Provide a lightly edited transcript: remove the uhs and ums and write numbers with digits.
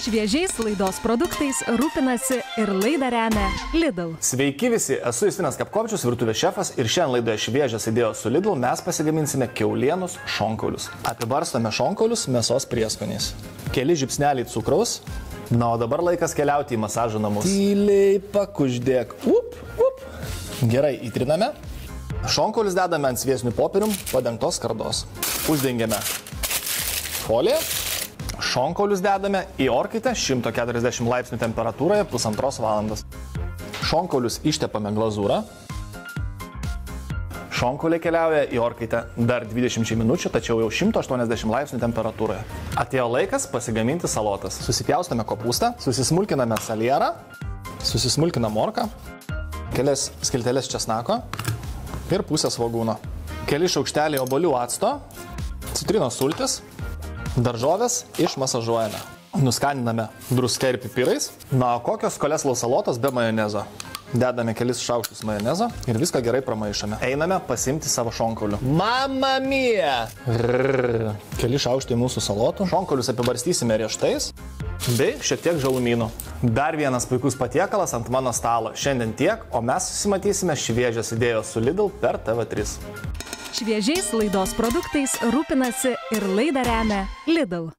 Šviežiais laidos produktais rūpinasi ir laidą remia Lidl. Sveiki visi, esu Justinas Kapkovičius, virtuvės šefas ir šiandien laidoje šviežios idėjos su Lidl mes pasigaminsime kiaulienus šonkaulius. Apibarstome šonkaulius mėsos prieskoniais. Keli žiupsneliai cukraus. Na, o dabar laikas keliauti į masažo namus. Tyliai pakuždėk. Gerai, įtriname. Šonkaulius dedame ant sviesnių popierium padengtos skardos. Uždengiame foliją. Šonkaulius dedame į orkaitę 140 laipsnių temperatūroje 1,5 valandos. Šonkaulius ištepame glazūrą. Šonkauliai keliauja į orkaitę dar 20 minučių, tačiau jau 180 laipsnių temperatūroje. Atėjo laikas pasigaminti salotas. Susipjaustame kopūstą, susismulkiname salierą, susismulkiname morką, kelias skilteles česnako ir pusę svogūno. Keli šaukšteliai obuolių acto, citrinos sultis, daržovės išmasažuojame. Nuskaniname druska ir pipirais. Na, o kokios koleslau salotos be majonezo? Dedame kelis šaukštus majonezo ir viską gerai pramaišame. Einame pasimti savo šonkaulių. Mamma mia! Keli šaukštai mūsų salotų. Šonkaulius apibarstysime rieštais bei šiek tiek žalumynų. Dar vienas puikus patiekalas ant mano stalo. Šiandien tiek, o mes susimatysime šviežias idėjos su Lidl per TV3. Šviežiais laidos produktais rūpinasi ir laidą remia Lidl.